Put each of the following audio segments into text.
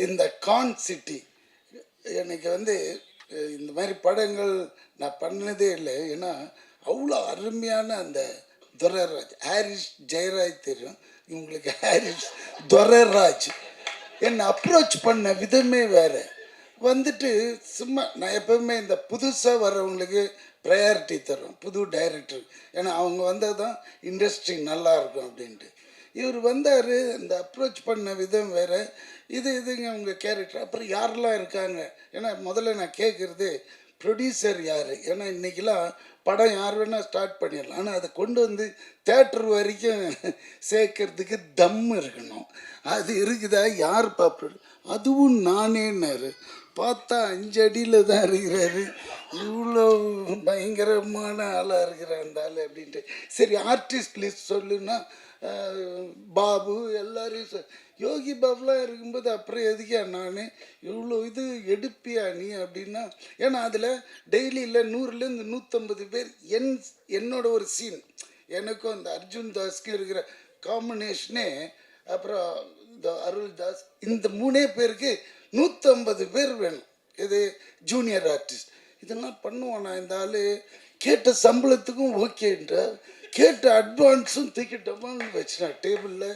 இந்த கான் சிட்டி எனக்கு வந்து இந்த மாதிரி படங்கள் நான் பண்ணதே இல்லை. ஏன்னா அவ்வளோ அருமையான அந்த துரைராஜ், ஹாரிஸ் ஜெயராஜ் தெரியும் இவங்களுக்கு, ஹாரிஸ் துரைராஜ் என்னை அப்ரோச் பண்ண விதமே வேறு. வந்துட்டு சும்மா நான் எப்பவுமே இந்த புதுசாக வர்றவங்களுக்கு ப்ரையாரிட்டி தரும், புது டைரக்டர். ஏன்னா அவங்க வந்தால் தான் இண்டஸ்ட்ரி நல்லா இருக்கும் அப்படின்ட்டு. இவர் வந்தார், இந்த அப்ரோச் பண்ண விதம் வேறு. இதுங்க அவங்க கேரக்டர். அப்புறம் யாரெல்லாம் இருக்காங்க, ஏன்னா முதல்ல நான் கேட்குறது ப்ரொடியூசர் யார். ஏன்னா இன்றைக்கெலாம் படம் யார் வேணால் ஸ்டார்ட் பண்ணிடலாம், ஆனால் அதை கொண்டு வந்து தேட்டர் வரைக்கும் சேர்க்கறதுக்கு தம் இருக்கணும். அது இருக்குதா, யார் பார்ப்பது? அதுவும் நானேன்னாரு. பார்த்தா 5 அடியில் தான் இருக்கிறாரு. இவ்வளோ பயங்கரமான ஆளாக இருக்கிறார் அந்த ஆள் அப்படின்ட்டு. சரி ஆர்டிஸ்ட் லிஸ்ட் சொல்லுன்னா பாபு எல்லாரையும் யோகி பாபுலாம் இருக்கும்போது அப்புறம் எதுக்கா நான் இவ்வளோ இது எடுப்பியா நீ அப்படின்னா. ஏன்னா அதில் டெய்லியில் 100லேருந்து 150 பேர் என்னோட ஒரு சீன், எனக்கும் அந்த அர்ஜுன் தாஸ்க்கும் இருக்கிற காம்பினேஷனே, அப்புறம் இந்த அருள்தாஸ், இந்த 3 பேருக்கு 150 பேர் வேணும். இது ஜூனியர் ஆர்டிஸ்ட். இதெல்லாம் பண்ணுவானா இந்த ஆள்? கேட்ட சம்பளத்துக்கும் ஓகேன்றார், கேட்ட அட்வான்ஸும் தூக்கிட்டோமான்னு வச்சுனா டேபிளில்.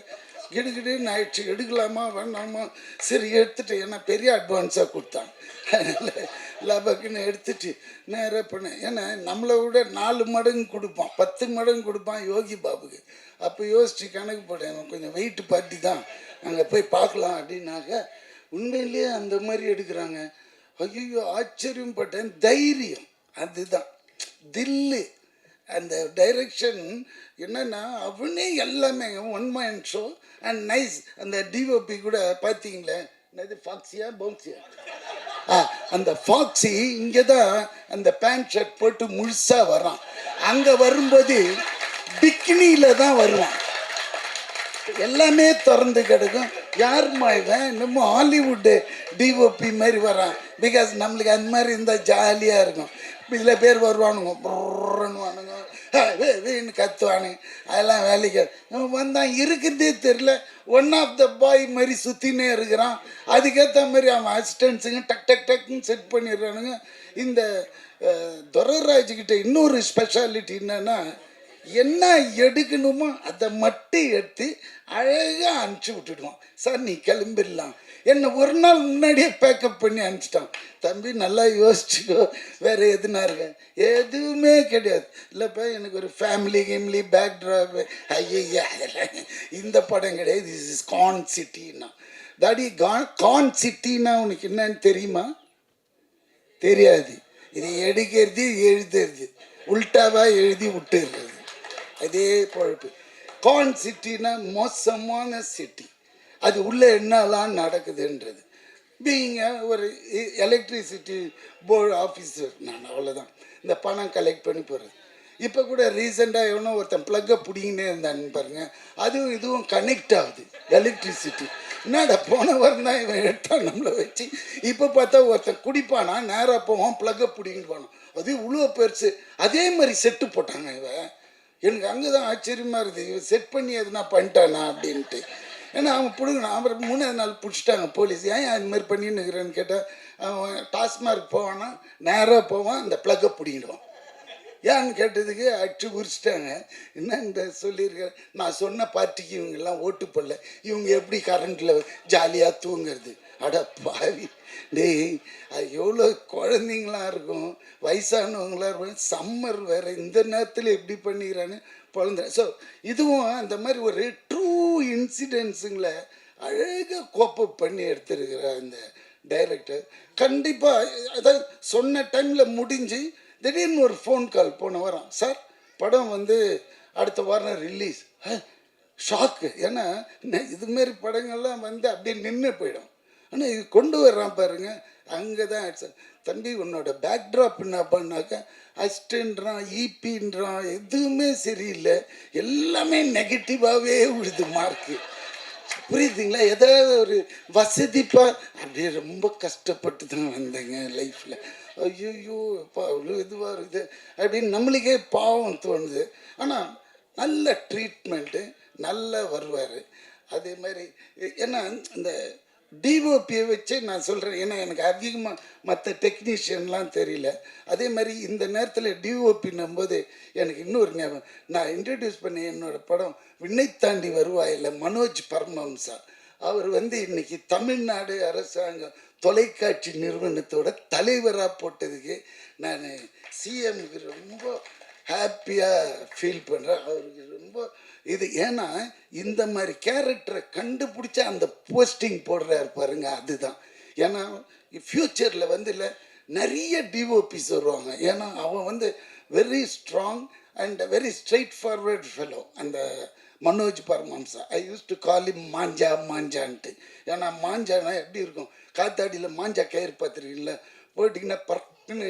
கிடுகிடுன்னு ஆயிடுச்சு, எடுக்கலாமா வேணாமா, சரி எடுத்துட்டேன். ஏன்னா பெரிய அட்வான்ஸாக கொடுத்தான், அதனால் லாபக்குன்னு எடுத்துட்டு நேராக பண்ணேன். ஏன்னா நம்மளை விட 4 மடங்கு கொடுப்பான், 10 மடங்கு கொடுப்பான் யோகி பாபுக்கு. அப்போ யோசிச்சு கணக்கு போட்டேன், கொஞ்சம் வெயிட் பார்ட்டி தான், அங்கே போய் பார்க்கலாம் அப்படின்னாக்க உண்மையிலேயே அந்த மாதிரி எடுக்கிறாங்க. ஐயோ ஆச்சரியம் பட்டேன். தைரியம் அதுதான், தில்லு, அந்த டைரக்ஷன் என்னன்னா அவனே எல்லாமே one mind show and nice. அந்த டிஓபி கூட பார்த்தீங்களே, என்னது ஃபாக்ஸியா பவுன்சியா, அந்த ஃபாக்ஸி இங்கே தான் அந்த பேண்ட் ஷர்ட் போட்டு முழுசாக வரான். அங்கே வரும்போது பிக்கினியில் தான் வருவான், எல்லாமே திறந்து கிடக்கும். யாருமா இவன் இன்னமும் ஹாலிவுட்டு டிஓபி மாதிரி வரான். பிகாஸ் நம்மளுக்கு அந்த மாதிரி இருந்தால் ஜாலியாக இருக்கும். இதில் பேர் வருவானுங்க, ப்ரன்னுவானுங்க, வீணு கத்துவானுங்க, அதெல்லாம் வேலைக்கு வந்தான். இருக்கிறதே தெரில, ஒன் ஆஃப் த பாய் மாதிரி சுற்றினே இருக்கிறான். அதுக்கேற்ற மாதிரி அவன் அசிஸ்டன்ஸுங்க டக் டக் டக்குன்னு செட் பண்ணிடுறானுங்க. இந்த துரைராஜ்கிட்ட இன்னொரு ஸ்பெஷாலிட்டி என்னன்னா, என்ன எடுக்கணுமோ அதை மட்டும் எடுத்து அழகாக அனுப்பிச்சி விட்டுடுவான். சார் நீ கிளம்பிடலாம், என்னை ஒரு நாள் முன்னாடியே பேக்கப் பண்ணி அனுப்பிச்சிட்டான். தம்பி நல்லா யோசிச்சுக்கோ, வேறு எதுனா இருக்கேன், எதுவுமே கிடையாது. இல்லைப்பா எனக்கு ஒரு ஃபேமிலி கேம்லி பேக்ட்ராப், ஐயா அதெல்லாம் இந்த படம் கிடையாது. திஸ் இஸ் கான் சிட்டின்னா. தாடி கான் சிட்டின்னா உனக்கு என்னன்னு தெரியுமா? தெரியாது. இது எடுக்கிறது எழுதுறது, உல்டாவாக எழுதி விட்டுறது, அதே பொழப்பு. கான் சிட்டினா மோசமான சிட்டி. அது உள்ளே என்னெல்லாம் நடக்குதுன்றது. பீங்க ஒரு எலக்ட்ரிசிட்டி போர்டு ஆஃபீஸர் நான், அவ்வளோதான். இந்த பணம் கலெக்ட் பண்ணி போகிறது. இப்போ கூட ரீசெண்டாக எவனோ ஒருத்தன் ப்ளக்கை பிடிங்கினே இருந்தான்னு பாருங்க, அதுவும் இதுவும் கனெக்ட் ஆகுது எலக்ட்ரிசிட்டி. என்னடா போன வாரம் தான் இவன் எடுத்தான் நம்மளை வச்சு. இப்போ பார்த்தா ஒருத்தன் குடிப்பானா, நேராக போவான், ப்ளக்கை பிடிங்கிட்டு போனான். அது இவ்வளோ பெருசு. அதே மாதிரி செட்டு போட்டாங்க. இவன் எனக்கு அங்கே தான் ஆச்சரியமாக இருக்குது, இவன் செட் பண்ணி எதுனா பண்ணிட்டானா அப்படின்ட்டு. ஏன்னா அவன் பிடுங்கணும். அப்புறம் 3ஆவது நாள் பிடிச்சிட்டாங்க போலீஸ். ஏன் அது மாதிரி பண்ணின்னு இருக்கிறேன்னு கேட்டால், அவன் டாஸ்மார்க் போவான்னா நேராக போவான், அந்த ப்ளக்கை பிடிங்கிடுவான். ஏன்னு கேட்டதுக்கு அடிச்சு குறிச்சிட்டாங்க. என்னன்னு சொல்லியிருக்கேன், நான் சொன்ன பார்ட்டிக்கு இவங்கெல்லாம் ஓட்டு போடல, இவங்க எப்படி கரண்டில் ஜாலியாக தூங்குறது? அட பாவி டேய், அது எவ்வளோ குழந்தைங்களாம் இருக்கும், வயசானவங்களாம் இருக்கும், சம்மர் வேறு, இந்த நேரத்தில் எப்படி பண்ணிக்கிறான்னு குழந்த. ஸோ இதுவும் அந்த மாதிரி ஒரு ட்ரூ இன்சிடென்ட்ஸுங்களை அழகாக கோப்பப் பண்ணி எடுத்துருக்கிற அந்த டைரக்டர். கண்டிப்பாக அதாவது சொன்ன டைமில் முடிஞ்சு திடீர்னு ஒரு ஃபோன் கால் போன வாரம், சார் படம் வந்து அடுத்த வாரம் ரிலீஸ். ஷாக்கு. ஏன்னா இதுமாரி படங்கள்லாம் வந்து அப்படியே நின்று போயிடும். ஆனால் இது கொண்டு வர்றான் பாருங்க, அங்கே தான் ஆயிடுச்சு. தம்பி உன்னோட பேக்ட்ராப் என்ன பண்ணாக்க அசிஸ்டன்ட்றான், ஈபின்றான், எதுவுமே சரியில்லை, எல்லாமே நெகட்டிவாகவே விழுது மார்க்கு. புரியுதுங்களா? ஏதாவது ஒரு வசதிப்பா அப்படியே ரொம்ப கஷ்டப்பட்டு தான் வந்தேங்க லைஃப்பில். ஐயோ இப்போ அவ்வளோ இதுவாக இருக்குது அப்படின்னு நம்மளுக்கே பாவம் தோணுது. ஆனால் நல்ல ட்ரீட்மெண்ட்டு, நல்லா வருவார். அதே மாதிரி ஏன்னா இந்த டிஓபியை வச்சு நான் சொல்கிறேன். ஏன்னா எனக்கு அதிகமாக மற்ற டெக்னீஷியன்லாம் தெரியல. அதே மாதிரி இந்த நேரத்தில் டிஓபின்னும் போது எனக்கு இன்னொரு ஞாபகம். நான் இன்ட்ரடியூஸ் பண்ணி என்னோடய படம் விண்ணை தாண்டி வருவாயில் மனோஜ் பரமஹம்சா. அவர் வந்து இன்னைக்கு தமிழ்நாடு அரசாங்கம் தொலைக்காட்சி நிறுவனத்தோட தலைவராக போட்டதுக்கு நான் சிஎம்க்கு ரொம்ப ஹாப்பியாக ஃபீல் பண்ணுறேன். அவருக்கு ரொம்ப இது ஏன்னா இந்த மாதிரி கேரக்டரை கண்டுபிடிச்ச அந்த போஸ்டிங் போடுறாரு பாருங்க, அதுதான். ஏன்னா ஃப்யூச்சரில் வந்து இல்லை நிறைய டிஓபிஸ் வருவாங்க. ஏன்னா அவன் வந்து very strong and very straight forward fellow அந்த மனோஜ் பரமஹம்சா. ஐ யூஸ் டு கால் இம் மாஞ்சான்ட்டு. ஏன்னா மாஞ்சானா எப்படி இருக்கும், காத்தாடியில் மாஞ்சா கயிறு பார்த்துருக்கீங்களா, போட்டிங்கன்னா பறக்குன்னு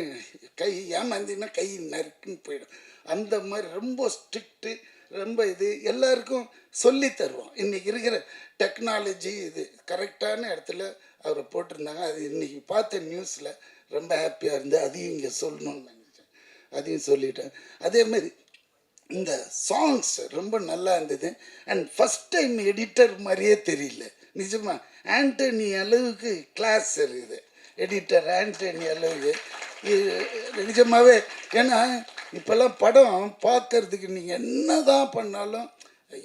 கை ஏமாந்திங்கன்னா கை நறுக்குன்னு போயிடும். அந்த மாதிரி ரொம்ப ஸ்ட்ரிக்ட்டு, ரொம்ப இது எல்லாருக்கும் சொல்லி தருவோம். இன்றைக்கி இருக்கிற டெக்னாலஜி இது கரெக்டான இடத்துல அவரை போட்டிருந்தாங்க. அது இன்றைக்கி பார்த்த நியூஸில் ரொம்ப ஹாப்பியாக இருந்து அதையும் இங்கே சொல்லணும்னு நினச்சேன், அதையும் சொல்லிட்டேன். அதேமாரி இந்த சாங்ஸ் ரொம்ப நல்லா இருந்தது. அண்ட் ஃபஸ்ட் டைம் எடிட்டர் மாதிரியே தெரியல நிஜமாக. ஆண்டனி அளவுக்கு கிளாஸ் இருக்குது எடிட்டர், ஆண்டனி அளவுக்கு நிஜமாகவே. ஏன்னா இப்போல்லாம் படம் பார்க்கறதுக்கு நீங்கள் என்ன தான் பண்ணாலும்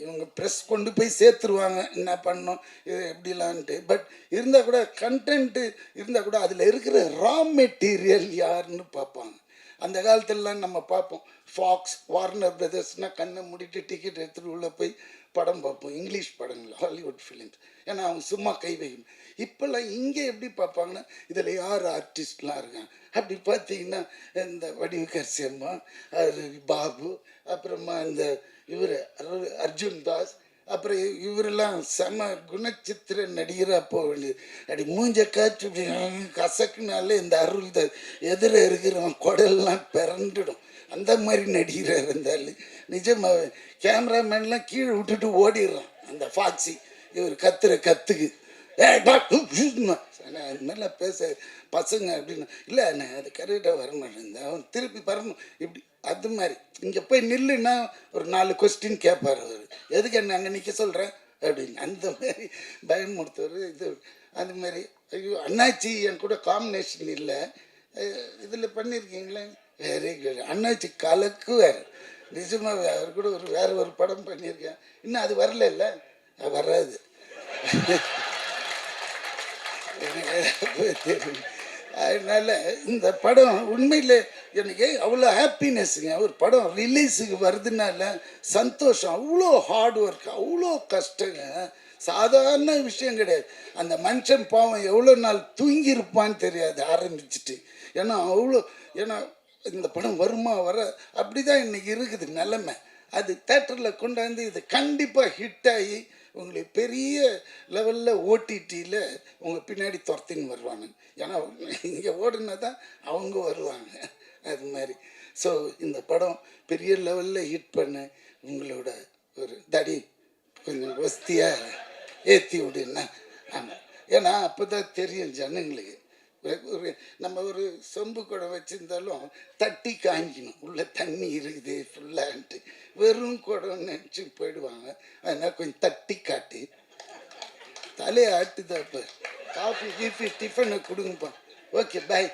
இவங்க ப்ரெஸ் கொண்டு போய் சேர்த்துருவாங்க என்ன பண்ணோம் இது எப்படிலான்ட்டு. பட் இருந்தால் கூட கண்டென்ட்டு இருந்தால் கூட அதில் இருக்கிற ரா மெட்டீரியல் யாருன்னு பார்ப்பாங்க. அந்த காலத்திலலாம் நம்ம பார்ப்போம், ஃபாக்ஸ், வார்னர் பிரதர்ஸ்னால் கண்ணை மூடிட்டு டிக்கெட் எடுத்துகிட்டு உள்ளே போய் படம் பார்ப்போம், இங்கிலீஷ் படங்கள், ஹாலிவுட் ஃபிலிம்ஸ். ஏன்னா அவங்க சும்மா கை வைக்கணும். இப்போல்லாம் இங்கே எப்படி பார்ப்பாங்கன்னா இதில் யார் ஆர்டிஸ்ட்லாம் இருக்காங்க. அப்படி பார்த்தீங்கன்னா இந்த வடிவுக்கரசி அம்மா, பாபு, அப்புறமா இந்த இவர் அர்ஜுன் தாஸ், அப்புறம் இவரெல்லாம் செம குணச்சித்திர நடிகராக போக வேண்டியது. அப்படி மூஞ்ச காய்ச்சி இப்படி கசக்குனாலே இந்த அருள் எதிர இருக்கிறவன் குடல்லாம் பிறண்டுடும். அந்த மாதிரி நடிகராக இருந்தாலும் நிஜமாவே கேமராமேன்லாம் கீழே விட்டுட்டு ஓடிடுறான் அந்த ஃபாக்ஸி. இவர் கத்துக்கு நல்லா பேச பசங்க அப்படின்னு இல்லை அண்ணே அது கரெக்டாக வர மாட்டேன், அவன் திருப்பி வரணும் இப்படி. அது மாதிரி இங்கே போய் நில்லுன்னா ஒரு 4 கொஸ்டின் கேட்பார் அவர், எதுக்கு என்ன அங்கே நிற்க சொல்கிறேன் அப்படின்னு. அந்த மாதிரி பயமுறுத்தவர் இது. அது மாதிரி ஐயோ அண்ணாச்சி என் கூட காம்பினேஷன் இல்லை இதில் பண்ணியிருக்கீங்களே, வெரி குட். அண்ணாச்சி கலக்கு வேறு நிஜமாக. அவர் கூட வேறு ஒரு படம் பண்ணியிருக்கேன், இன்னும் அது வரல இல்லை, வராது அதனால் இந்த படம் உண்மையில் எனக்கு அவ்வளோ ஹாப்பினஸ்ஸுங்க. ஒரு படம் ரிலீஸுக்கு வருதுனால சந்தோஷம். அவ்வளோ ஹார்ட் ஒர்க், அவ்வளோ கஷ்டங்க, சாதாரண விஷயம் கிடையாது. அந்த மனுஷன் பாவம் எவ்வளோ நாள் தூங்கியிருப்பான்னு தெரியாது ஆரம்பிச்சுட்டு. ஏன்னா இந்த படம் வருமா வர அப்படி தான் இன்றைக்கி இருக்குது நிலைமை. அது தேட்டரில் கொண்டாந்து இது கண்டிப்பாக ஹிட் ஆகி உங்களுக்கு பெரிய லெவலில் ஓடிடியில் உங்கள் பின்னாடி துரத்தின்னு வருவாங்க. ஏன்னா இங்கே ஓடுனா தான் அவங்க வருவாங்க. அது மாதிரி ஸோ இந்த படம் பெரிய லெவலில் ஹிட் பண்ண உங்களோட ஒரு தடி கொஞ்சம் வசதியாக ஏற்றி விடுன்னா. ஆமாம், ஏன்னா அப்போ தான் தெரியும் ஜனங்களுக்கு. நம்ம ஒரு சொம்பு குடம் வச்சுருந்தாலும் தட்டி காய்க்கணும், உள்ளே தண்ணி இருக்குது ஃபுல்லான்ட்டு. வெறும் குடம் நினச்சி போயிடுவாங்க. அதனால் கொஞ்சம் தட்டி காட்டி தலையை ஆட்டுதாப்ப காஃபி கீஃபி டிஃபனை கொடுங்கப்பா. Okay bye.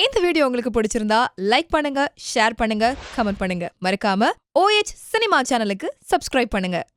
இந்த வீடியோ உங்களுக்கு பிடிச்சிருந்தா லைக் பண்ணுங்க, ஷேர் பண்ணுங்க, கமெண்ட் பண்ணுங்க. மறக்காம OH சினிமா சேனலுக்கு சப்ஸ்கிரைப் பண்ணுங்க.